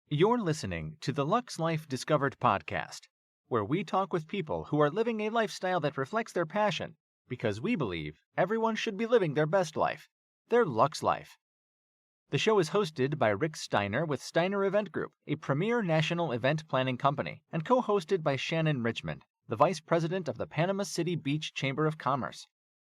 You're listening to the Lux Life Discovered podcast, where we talk with people who are living a lifestyle that reflects their passion, because we believe everyone should be living their best life, their Lux Life. The show is hosted by Rick Steiner with Steiner Event Group, a premier national event planning company, and co-hosted by Shannon Richmond, the Vice President of the Panama City Beach Chamber of Commerce.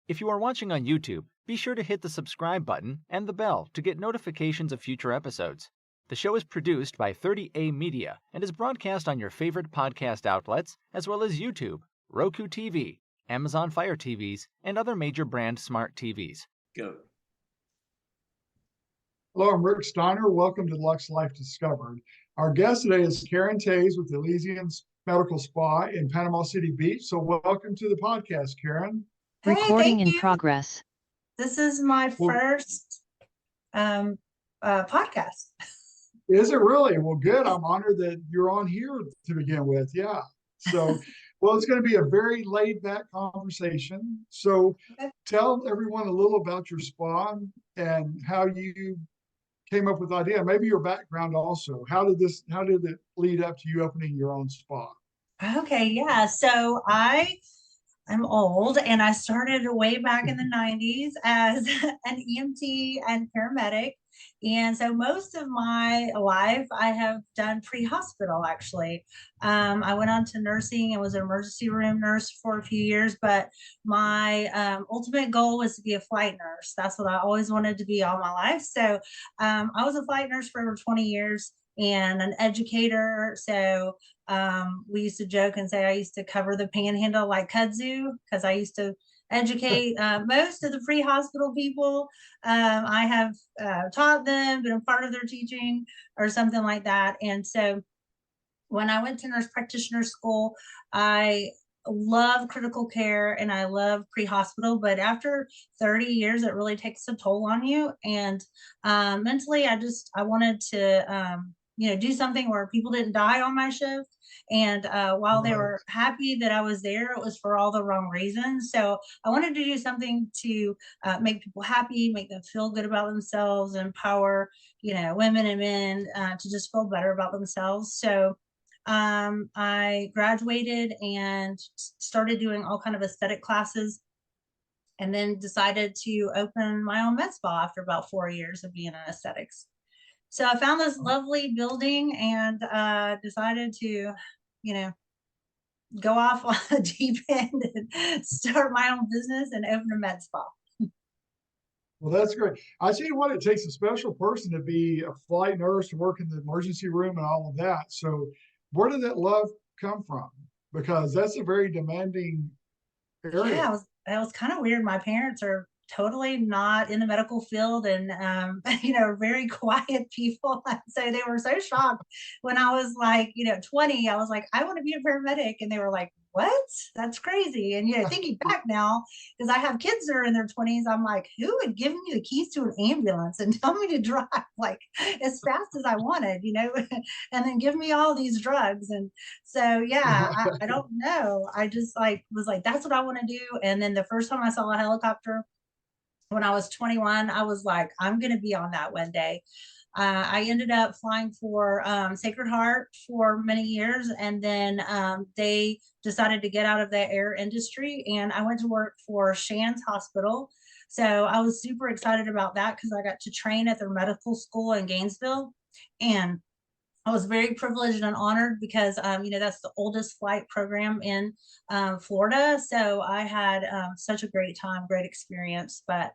If you are watching on YouTube, be sure to hit the subscribe button and the bell to get notifications of future episodes. The show is produced by 30A Media and is broadcast on your favorite podcast outlets, as well as YouTube, Roku TV, Amazon Fire TVs, and other major brand smart TVs. Go. Hello, I'm Rick Steiner. Welcome to Lux Life Discovered. Our guest today is Karen Tayes with Elysian Med Spa in Panama City Beach. So welcome to the podcast, Karen. Hey, recording in progress. This is my first podcast. Is it really? Well, good. I'm honored that you're on here to begin with. Yeah. So, well, it's going to be a very laid back conversation. So tell everyone a little about your spa and how you came up with the idea. Maybe your background also. How did it lead up to you opening your own spa? Okay. Yeah. So I'm old, and I started way back in the 90s as an EMT and paramedic. And so most of my life I have done pre-hospital, actually. I went on to nursing and was an emergency room nurse for a few years, but my ultimate goal was to be a flight nurse. That's what I always wanted to be all my life. So I was a flight nurse for over 20 years and an educator. So we used to joke and say I used to cover the panhandle like kudzu, because I used to educate most of the pre-hospital people. I have taught them, been a part of their teaching or something like that. And so when I went to nurse practitioner school, I love critical care and I love pre-hospital, but after 30 years, it really takes a toll on you. And mentally, I wanted to, do something where people didn't die on my shift. And while they were happy that I was there, it was for all the wrong reasons. So I wanted to do something to make people happy, make them feel good about themselves, empower, women and men to just feel better about themselves. So I graduated and started doing all kind of aesthetic classes, and then decided to open my own med spa after about 4 years of being in aesthetics. So I found this lovely building and decided to, go off on the deep end and start my own business and open a med spa. Well, that's great. I tell you what, it takes a special person to be a flight nurse, to work in the emergency room and all of that. So where did that love come from? Because that's a very demanding area. Yeah, it was kind of weird. My parents are totally not in the medical field and very quiet people. So they were so shocked when I was like 20. I was like, I want to be a paramedic, and they were like, what? That's crazy. And thinking back now, because I have kids that are in their 20s, I'm like, who would give me the keys to an ambulance and tell me to drive like as fast as I wanted, and then give me all these drugs? And so I don't know, I just was like, that's what I want to do. And then the first time I saw a helicopter when I was 21, I was like, I'm going to be on that one day. I ended up flying for Sacred Heart for many years, and then they decided to get out of the air industry, and I went to work for Shands Hospital. So I was super excited about that because I got to train at their medical school in Gainesville, and I was very privileged and honored because, that's the oldest flight program in Florida. So I had such a great time, great experience. But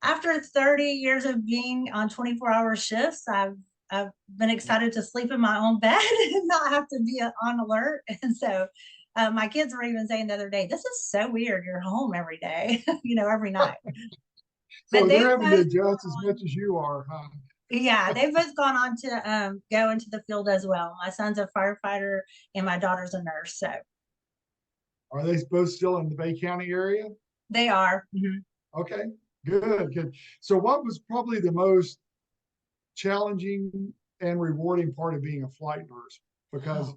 after 30 years of being on 24-hour shifts, I've been excited to sleep in my own bed and not have to be on alert. And so my kids were even saying the other day, this is so weird. You're home every day, every night. So they're having to adjust as much as you are, huh? Yeah, they've both gone on to go into the field as well. My son's a firefighter and my daughter's a nurse. So are they both still in the Bay County area? They are. Mm-hmm. Okay, good. So what was probably the most challenging and rewarding part of being a flight nurse? Because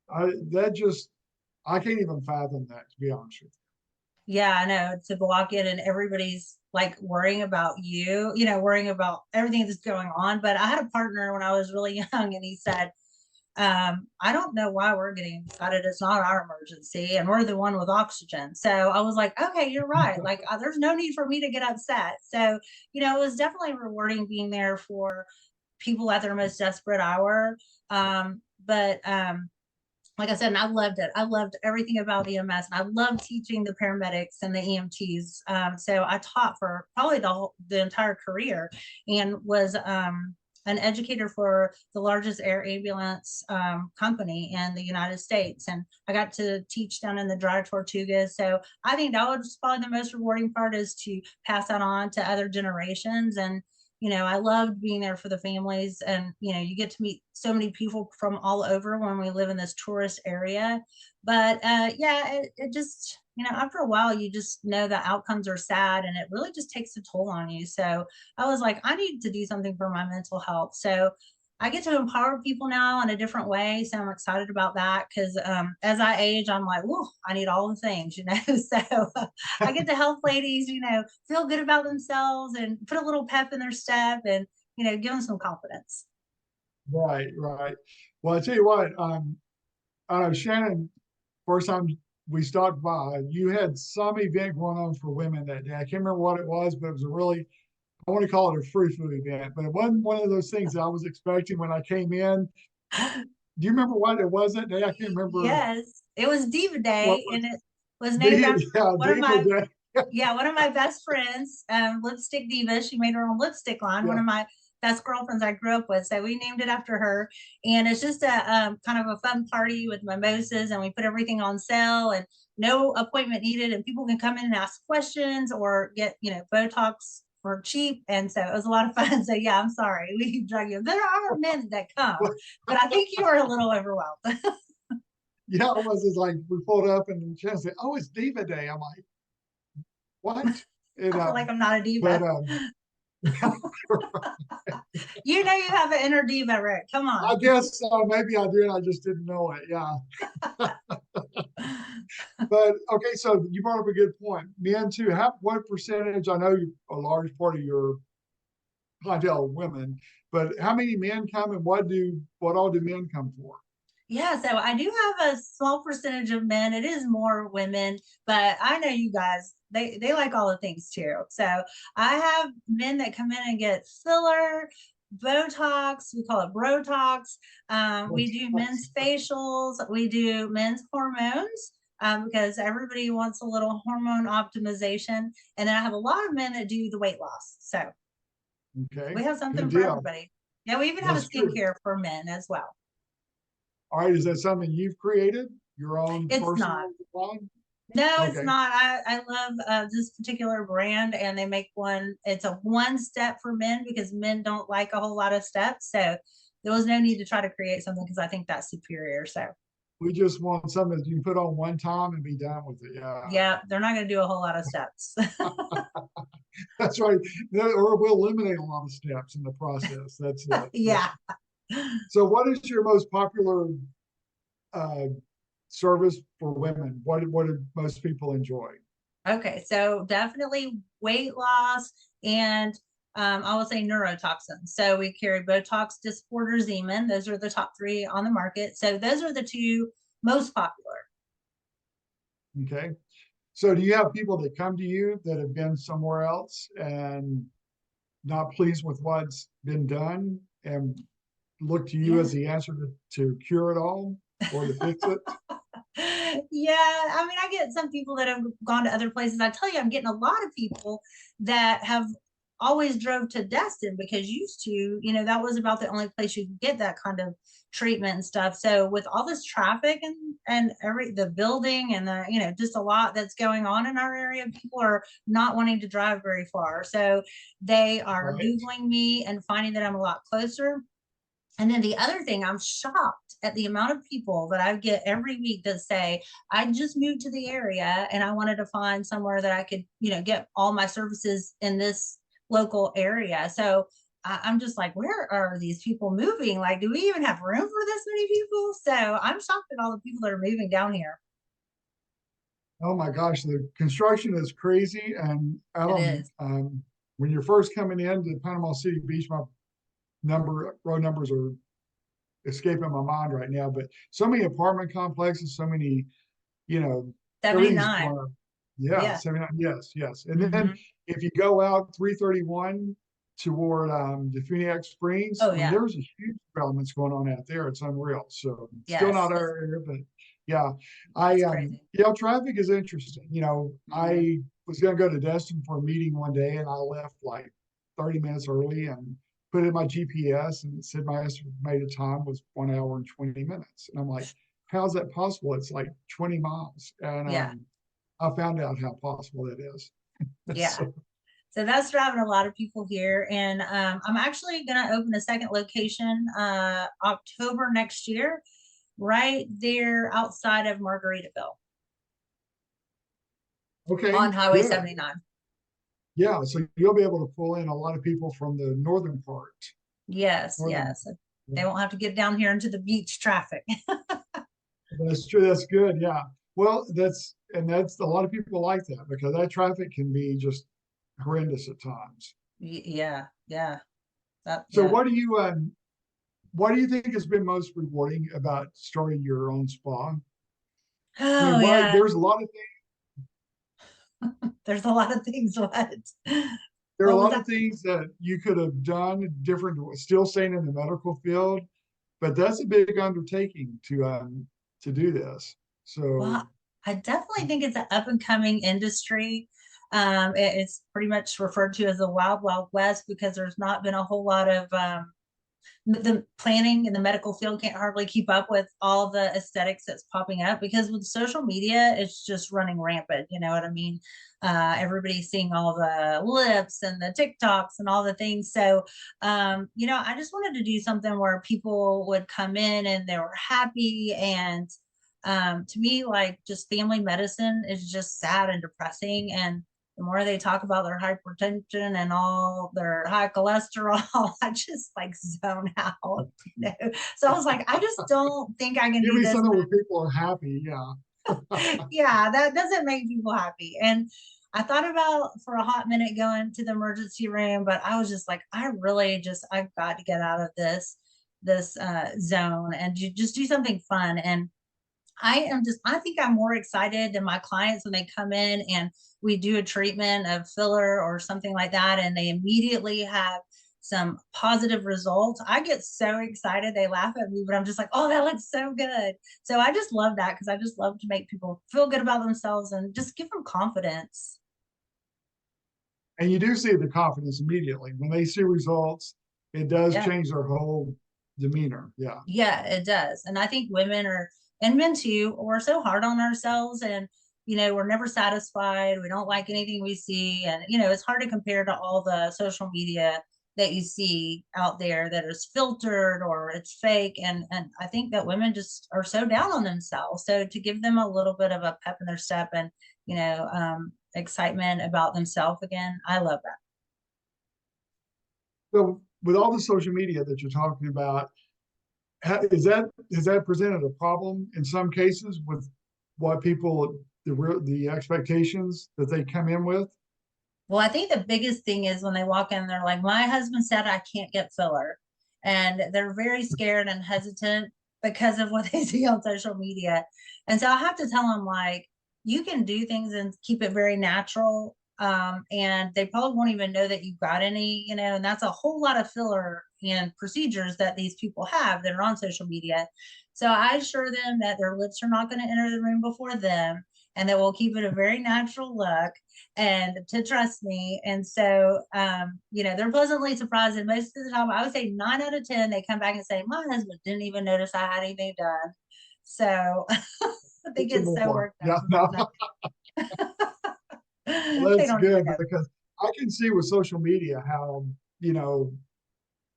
I can't even fathom that, to be honest with you. Yeah, I know, to walk in and everybody's like worrying about you, worrying about everything that's going on. But I had a partner when I was really young, and he said, I don't know why we're getting excited. It's not our emergency, and we're the one with oxygen. So I was like, okay, you're right. Like, there's no need for me to get upset. So, it was definitely rewarding being there for people at their most desperate hour. But like I said, and I loved it. I loved everything about EMS, and I loved teaching the paramedics and the EMTs. So I taught for probably the entire career, and was an educator for the largest air ambulance company in the United States. And I got to teach down in the Dry Tortugas. So I think that was probably the most rewarding part, is to pass that on to other generations. And I loved being there for the families, and you get to meet so many people from all over when we live in this tourist area. But yeah, it just, after a while, you just know the outcomes are sad, and it really just takes a toll on you. So I was like, I need to do something for my mental health. So I get to empower people now in a different way. So I'm excited about that, because as I age, I'm like, whoa, I need all the things, So I get to help ladies, feel good about themselves and put a little pep in their step, and, give them some confidence. Right, right. Well, I tell you what, Shannon, first time we stopped by, you had some event going on for women that day. I can't remember what it was, but it was a really, I want to call it a frou-frou event, but it wasn't one of those things that I was expecting when I came in. Do you remember what it was that day? I can't remember. Yes, it was Diva Day, and it was named after one of my one of my best friends, Lipstick Diva. She made her own lipstick line. Yeah. One of my best girlfriends I grew up with, so we named it after her. And it's just a kind of a fun party with mimosas, and we put everything on sale, and no appointment needed, and people can come in and ask questions or get Botox for cheap. And so it was a lot of fun. So yeah, I'm sorry we drug you. There are men that come, but I think you were a little overwhelmed. Yeah, it was just like we pulled up and Shannon said, "Oh, it's Diva Day." I'm like, "What?" I feel like I'm not a diva. But, you have an inner diva, Rick. Come on. I guess maybe I did. I just didn't know it. Yeah. But okay, so you brought up a good point. Men too. What percentage? I know a large part of your clientele are women, but how many men come, and what all do men come for? Yeah, so I do have a small percentage of men. It is more women, but I know you guys, they like all the things too. So I have men that come in and get filler, Botox, we call it Brotox. We do men's facials, we do men's hormones, because everybody wants a little hormone optimization. And then I have a lot of men that do the weight loss. So okay, we have something for everybody. Yeah, we even have a skincare for men as well. All right, is that something you've created? Your own personal line? No, okay. It's not. I love this particular brand, and they make one. It's a one step for men, because men don't like a whole lot of steps. So there was no need to try to create something, because I think that's superior. So we just want something that you can put on one time and be done with it. Yeah. Yeah, they're not going to do a whole lot of steps. That's right. Or we'll eliminate a lot of steps in the process. That's it. Yeah. So what is your most popular service for women? What do most people enjoy? Okay, so definitely weight loss, and I would say neurotoxins. So we carry Botox, Dysport, Zeman. Those are the top 3 on the market. So those are the 2 most popular. Okay. So do you have people that come to you that have been somewhere else and not pleased with what's been done, and look to you as the answer to cure it all or to fix it? Yeah, I mean, I get some people that have gone to other places. I tell you, I'm getting a lot of people that have always drove to Destin, because used to, that was about the only place you could get that kind of treatment and stuff. So with all this traffic and the building and the, just a lot that's going on in our area, people are not wanting to drive very far. So they are Googling me and finding that I'm a lot closer. And then the other thing, I'm shocked at the amount of people that I get every week that say, I just moved to the area and I wanted to find somewhere that I could, get all my services in this local area. So I'm just like, where are these people moving? Like, do we even have room for this many people? So I'm shocked at all the people that are moving down here. Oh my gosh, the construction is crazy. And It Adam, is. when you're first coming into Panama City Beach, my road numbers are escaping my mind right now, but so many apartment complexes, so many, you know, everything's 79. going up. Yeah, Yeah. 79. Yes, yes. And then Hmm. if you go out 331 toward the Phoenix Springs, Oh I mean, yeah. there's a huge developments going on out there. It's unreal. So still Yes. not our area, but yeah, I It's crazy. yeah, traffic is interesting. You know, Mhm. I was gonna go to Destin for a meeting one day and I left like 30 minutes early and put in my GPS and it said my estimated time was 1 hour and 20 minutes. And I'm like, how's that possible? It's like 20 miles. And Yeah. I found out how possible that is. Yeah. So, So that's driving a lot of people here. And I'm actually going to open a second location October next year, right there outside of Margaritaville okay, on Highway good. 79. Yeah, so you'll be able to pull in a lot of people from the northern part. Yes. Northern, Yes. yeah. They won't have to get down here into the beach traffic. That's true. That's good. Yeah. Well, that's a lot of people like that because that traffic can be just horrendous at times. Yeah. Yeah. So Yeah. what do you think has been most rewarding about starting your own spa? I Oh, mean, what yeah. there's a lot of There's a lot of things. What? there are a What was lot that? of things that you could have done different, still staying in the medical field, but that's a big undertaking to do this. So Well, I definitely think it's an up and coming industry. It's pretty much referred to as the wild, wild west because there's not been a whole lot of the planning in the medical field can't hardly keep up with all the aesthetics that's popping up because with social media, it's just running rampant. You know what I mean? Everybody's seeing all the lips and the TikToks and all the things. So, I just wanted to do something where people would come in and they were happy. And to me, like just family medicine is just sad and depressing. And the more they talk about their hypertension and all their high cholesterol, I just like zone out, you know. So I was like, I just don't think I can give do me this. something where people are happy. Yeah. Yeah, that doesn't make people happy. And I thought about for a hot minute going to the emergency room, but I was just like, I've got to get out of this zone and just do something fun. And I think I'm more excited than my clients when they come in and we do a treatment of filler or something like that, and they immediately have some positive results. I get so excited. They laugh at me, but I'm just like, oh, that looks so good. So I just love that because I just love to make people feel good about themselves and just give them confidence. And you do see the confidence immediately when they see results. It does Yeah. change their whole demeanor. Yeah. Yeah, it does. And I think women are, and men too, we're so hard on ourselves and, we're never satisfied. We don't like anything we see. And, it's hard to compare to all the social media that you see out there that is filtered or it's fake. And I think that women just are so down on themselves. So to give them a little bit of a pep in their step and, excitement about themselves again, I love that. So with all the social media that you're talking about, has that presented a problem in some cases with what people the expectations that they come in with? Well, I think the biggest thing is when they walk in, they're like, my husband said I can't get filler. And they're very scared and hesitant because of what they see on social media. And so I have to tell them, like, you can do things and keep it very natural. And they probably won't even know that you've got any, and that's a whole lot of filler and procedures that these people have that are on social media. So I assure them that their lips are not going to enter the room before them and that we'll keep it a very natural look and to trust me. And so, they're pleasantly surprised. And most of the time, I would say 9 out of 10, they come back and say, my husband didn't even notice I had anything done. So they It's a get so more. worked up. Yeah, no, well, They that's don't even good know. because I can see with social media how, you know,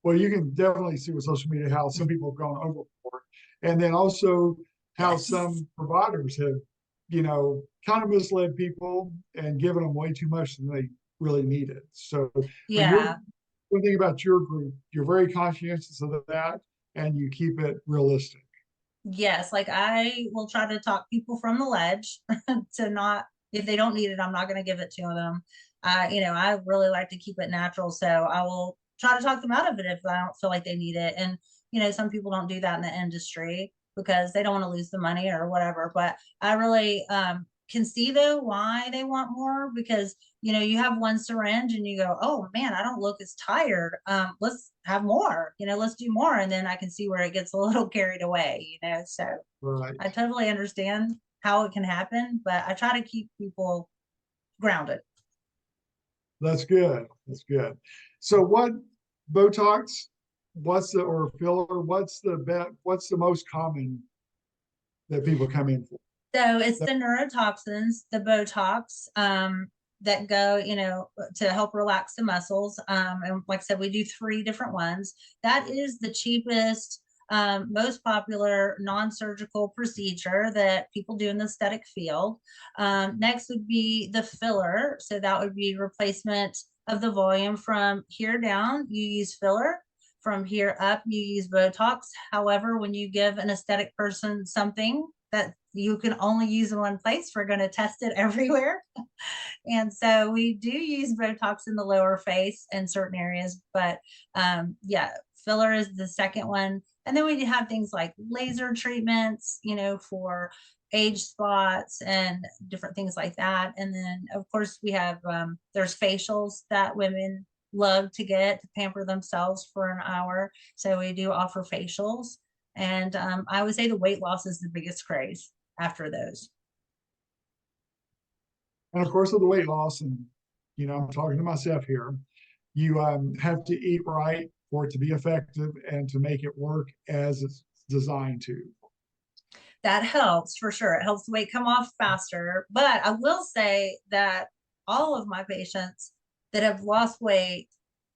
well, you can definitely see with social media how some people have gone overboard. And then also how Yes. some providers have, kind of misled people and given them way too much than they really needed. So, but Yeah. one thing about your group, you're very conscientious of that and you keep it realistic. Yes, like I will try to talk people from the ledge to not, if they don't need it, I'm not going to give it to them. I really like to keep it natural, so I will try to talk them out of it if I don't feel like they need it. And some people don't do that in the industry because they don't want to lose the money or whatever. But I really can see though why they want more, because you have one syringe and you go, oh man, I don't look as tired. Let's have more, let's do more. And then I can see where it gets a little carried away, so Right. I totally understand how it can happen, but I try to keep people grounded. That's good. That's good. So what Botox, or filler, what's the most common that people come in for? So it's That- the neurotoxins, the Botox, that go, to help relax the muscles. And like I said, we do 3 different ones. That is the cheapest, most popular non-surgical procedure that people do in the aesthetic field. Next would be the filler. So that would be replacement of the volume. From here down, you use filler. From here up, you use Botox. However, when you give an aesthetic person something that you can only use in one place, we're going to test it everywhere. And so we do use Botox in the lower face in certain areas, but yeah, filler is the second one. And then we have things like laser treatments, for age spots and different things like that. And then of course we have, there's facials that women love to get to pamper themselves for an hour. So we do offer facials. And I would say the weight loss is the biggest craze after those. And of course, with the weight loss, and I'm talking to myself here, you have to eat right for it to be effective and to make it work as it's designed to. That helps for sure. It helps the weight come off faster. But I will say that all of my patients that have lost weight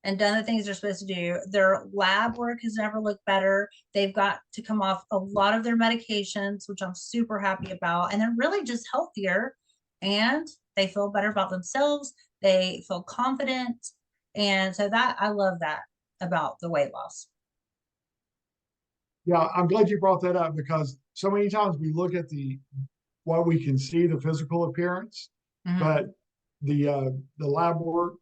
and done the things they're supposed to do, their lab work has never looked better. They've got to come off a lot of their medications, which I'm super happy about. And they're really just healthier and they feel better about themselves. They feel confident. And so that I love that about the weight loss. Yeah, I'm glad you brought that up because so many times we look at what we can see, the physical appearance, but the lab work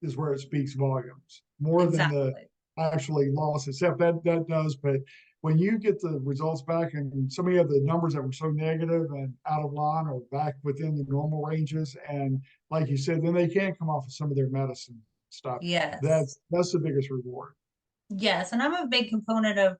is where it speaks volumes more than the actually loss itself. That does, but when you get the results back and so many of the numbers that were so negative and out of line are back within the normal ranges, and like you said, then they can come off of some of their medicine stuff. Yes. That's the biggest reward. Yes, and I'm a big component of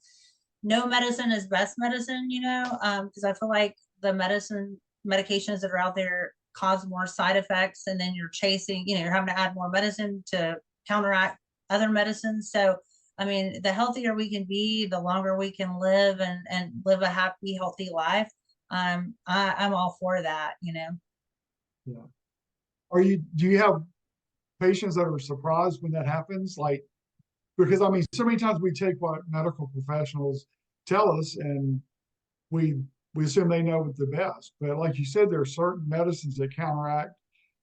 no medicine is best medicine, because I feel like the medications that are out there cause more side effects, and then you're chasing, you're having to add more medicine to counteract other medicines. So, I mean, the healthier we can be, the longer we can live and live a happy, healthy life. I'm all for that. Yeah. Do you have patients that are surprised when that happens? Like, because I mean, so many times we take what medical professionals tell us and we assume they know the best. But like you said, there are certain medicines that counteract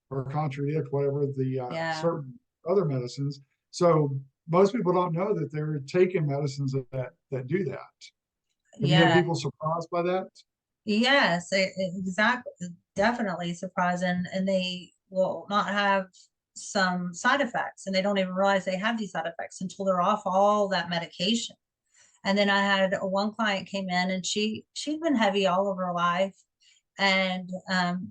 or contradict whatever the certain other medicines. So most people don't know that they're taking medicines that do that. Have you had people surprised by that? Yes, exactly. Definitely surprising. And they will not have some side effects, and they don't even realize they have these side effects until they're off all that medication. And then I had one client came in and she'd been heavy all of her life. And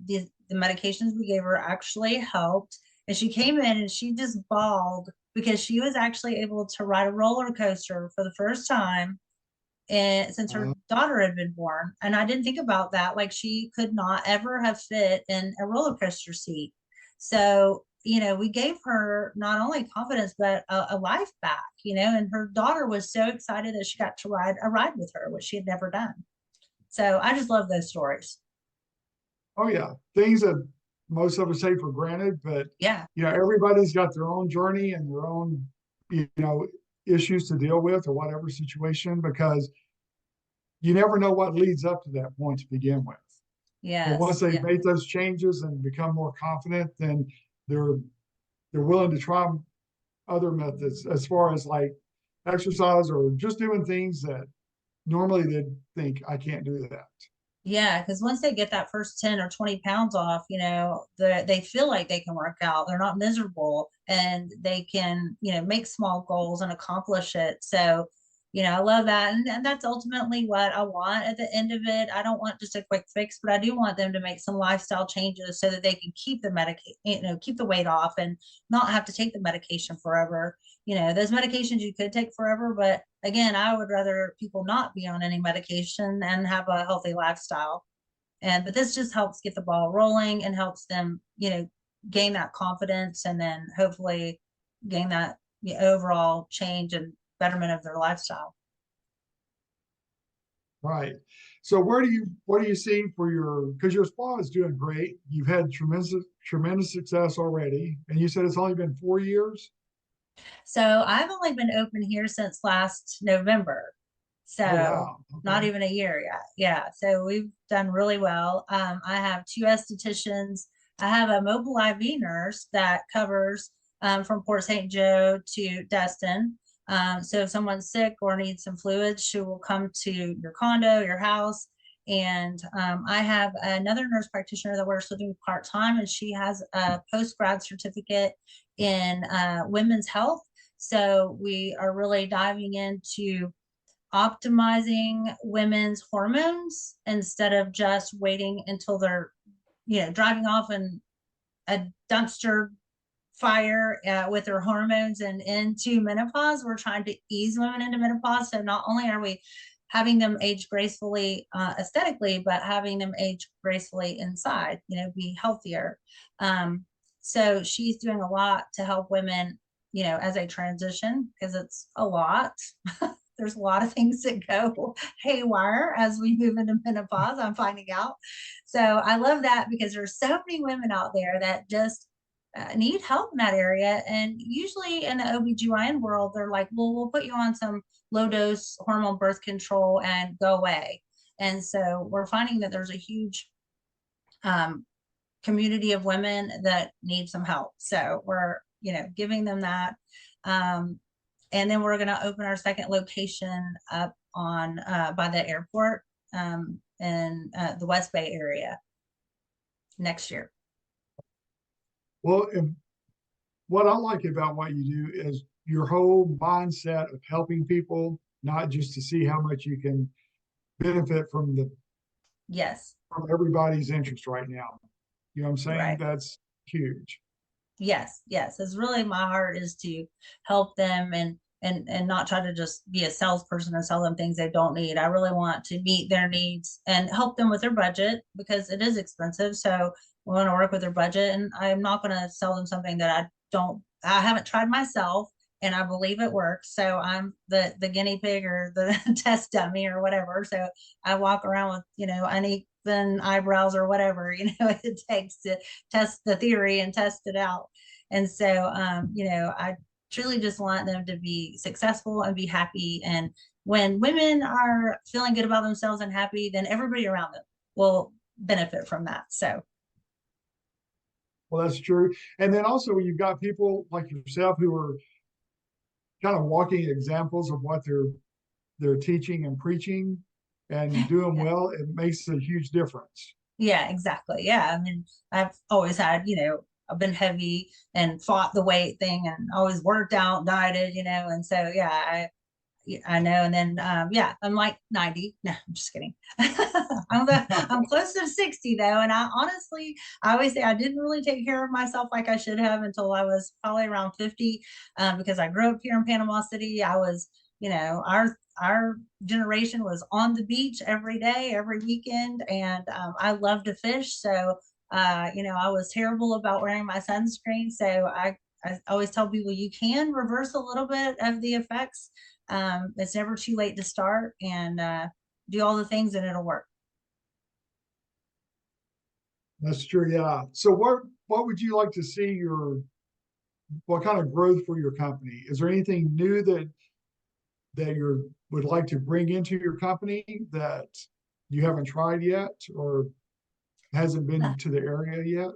the medications we gave her actually helped. And she came in and she just bawled because she was actually able to ride a roller coaster for the first time and since her daughter had been born. And I didn't think about that. Like she could not ever have fit in a roller coaster seat. So, we gave her not only confidence, but a life back, and her daughter was so excited that she got to ride a ride with her, which she had never done. So I just love those stories. Oh yeah. Things that most of us take for granted, but yeah, everybody's got their own journey and their own, issues to deal with or whatever situation, because you never know what leads up to that point to begin with. Yeah. But once they've made those changes and become more confident, then they're willing to try other methods as far as like exercise or just doing things that normally they'd think, I can't do that. Yeah, because once they get that first 10 or 20 pounds off, they feel like they can work out. They're not miserable and they can, make small goals and accomplish it. So, I love that. And that's ultimately what I want at the end of it. I don't want just a quick fix, but I do want them to make some lifestyle changes so that they can keep the keep the weight off and not have to take the medication forever. Those medications you could take forever, but again, I would rather people not be on any medication and have a healthy lifestyle. But this just helps get the ball rolling and helps them, gain that confidence and then hopefully gain that overall change and betterment of their lifestyle. Right. So what do you see for because your spa is doing great. You've had tremendous success already. And you said it's only been 4 years? So I've only been open here since last November. So Oh, wow. not Okay. even a year yet. Yeah. So we've done really well. I have two estheticians. I have a mobile IV nurse that covers from Port St. Joe to Destin. So if someone's sick or needs some fluids, she will come to your condo, your house. And I have another nurse practitioner that we're still doing part-time, and she has a post-grad certificate in women's health. So we are really diving into optimizing women's hormones instead of just waiting until they're, driving off in a dumpster fire with their hormones and into menopause. We're trying to ease women into menopause. So not only are we having them age gracefully aesthetically, but having them age gracefully inside, be healthier. So she's doing a lot to help women, as they transition, because it's a lot. There's a lot of things that go haywire as we move into menopause, I'm finding out. So I love that because there's so many women out there that just need help in that area. And usually in the OBGYN world, they're like, well, we'll put you on some low dose hormone birth control and go away. And so we're finding that there's a huge community of women that need some help. So we're, giving them that. And then we're going to open our second location up on by the airport in the West Bay area next year. Well, what I like about what you do is your whole mindset of helping people, not just to see how much you can benefit from Yes. from everybody's interest right now. You know what I'm saying? Right. That's huge. Yes. It's really my heart is to help them and not try to just be a salesperson and sell them things they don't need. I really want to meet their needs and help them with their budget because it is expensive. So we want to work with their budget, and I'm not going to sell them something that I haven't tried myself and I believe it works. So I'm the guinea pig or the test dummy or whatever. So I walk around with, uneven eyebrows or whatever, it takes to test the theory and test it out. And so, I truly just want them to be successful and be happy. And when women are feeling good about themselves and happy, then everybody around them will benefit from that. So Well, that's true. And then also you've got people like yourself who are kind of walking examples of what they're teaching and preaching and doing yeah. well. It makes a huge difference. Yeah, exactly. Yeah. I mean, I've always had, I've been heavy and fought the weight thing and always worked out, dieted, and so yeah, I know. And then yeah, I'm like 90. No, I'm just kidding. I'm close to 60 though. And I always say I didn't really take care of myself like I should have until I was probably around 50, because I grew up here in Panama City. I was, our generation was on the beach every day, every weekend, and I love to fish. So I was terrible about wearing my sunscreen. So I always tell people you can reverse a little bit of the effects. It's never too late to start and do all the things and it'll work. That's true. Yeah. So what would you like to see what kind of growth for your company? Is there anything new that you would like to bring into your company that you haven't tried yet or hasn't been to the area yet?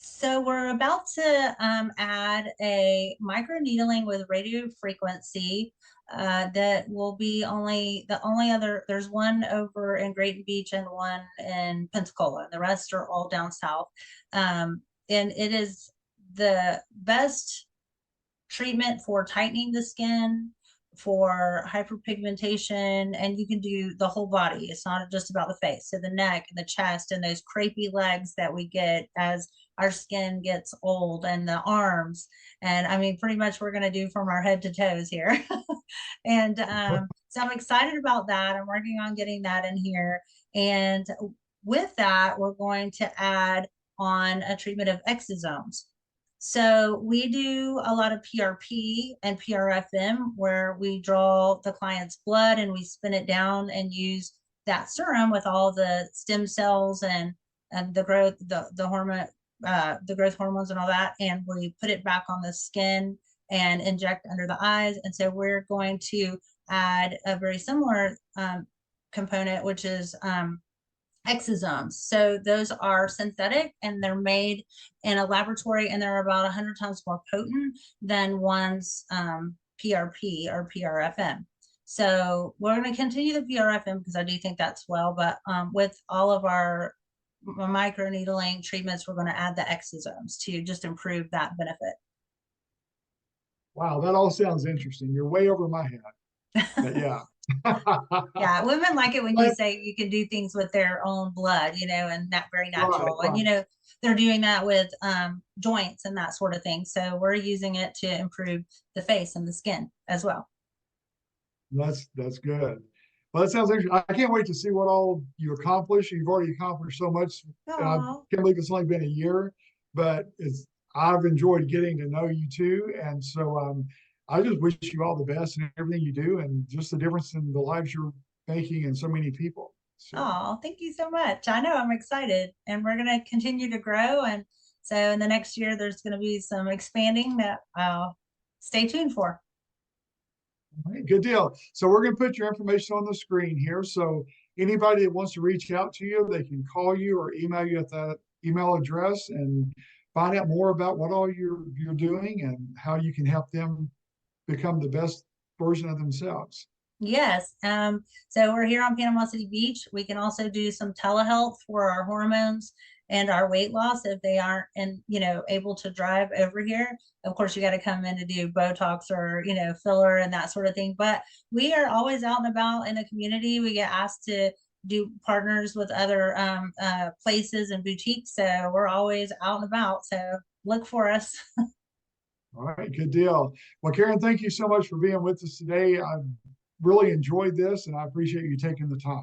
So we're about to add a microneedling with radio frequency that will be the only other, there's one over in Grayton Beach and one in Pensacola. The rest are all down south. And it is the best treatment for tightening the skin, for hyperpigmentation, and you can do the whole body. It's not just about the face. So the neck and the chest and those crepey legs that we get as our skin gets old, and the arms. And I mean, pretty much we're going to do from our head to toes here. And so I'm excited about that. I'm working on getting that in here. And with that, we're going to add on a treatment of exosomes. So we do a lot of PRP and PRFM where we draw the client's blood and we spin it down and use that serum with all the stem cells and the growth, the hormone, the growth hormones and all that, and we put it back on the skin and inject under the eyes. And so we're going to add a very similar component, which is exosomes. So those are synthetic and they're made in a laboratory, and they're about 100 times more potent than one's PRP or PRFM. So we're going to continue the PRFM because I do think that's well, but with all of our microneedling treatments, we're going to add the exosomes to just improve that benefit. Wow, that all sounds interesting. You're way over my head. But yeah. Yeah, women like it when you say you can do things with their own blood, and that very natural. Right. And they're doing that with joints and that sort of thing. So we're using it to improve the face and the skin as well. That's good. Well, that sounds interesting. I can't wait to see what all you accomplish. You've already accomplished so much. And I can't believe it's only been a year, but I've enjoyed getting to know you too. And so I just wish you all the best in everything you do, and just the difference in the lives you're making in so many people. So. Oh, thank you so much. I know, I'm excited, and we're going to continue to grow. And so in the next year, there's going to be some expanding that I'll stay tuned for. All right, good deal. So we're going to put your information on the screen here. So anybody that wants to reach out to you, they can call you or email you at that email address and find out more about what all you're doing and how you can help them become the best version of themselves. Yes. So we're here on Panama City Beach. We can also do some telehealth for our hormones and our weight loss if they aren't able to drive over here. Of course, you got to come in to do Botox or filler and that sort of thing. But we are always out and about in the community. We get asked to do partners with other places and boutiques. So we're always out and about. So look for us. All right, good deal. Well, Karen, thank you so much for being with us today. I've really enjoyed this, and I appreciate you taking the time.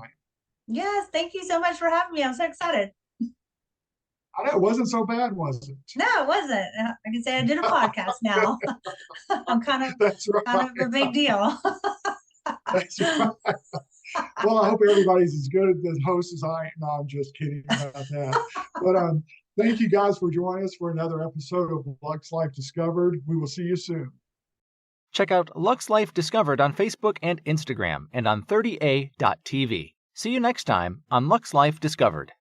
Yes, thank you so much for having me. I'm so excited. I know, it wasn't so bad, was it? No, it wasn't. I can say I did a podcast now. I'm kind of a big deal. That's right. Well, I hope everybody's as good at the host as I am. No, I'm just kidding about that. But thank you guys for joining us for another episode of Lux Life Discovered. We will see you soon. Check out Lux Life Discovered on Facebook and Instagram and on 30a.tv. See you next time on Lux Life Discovered.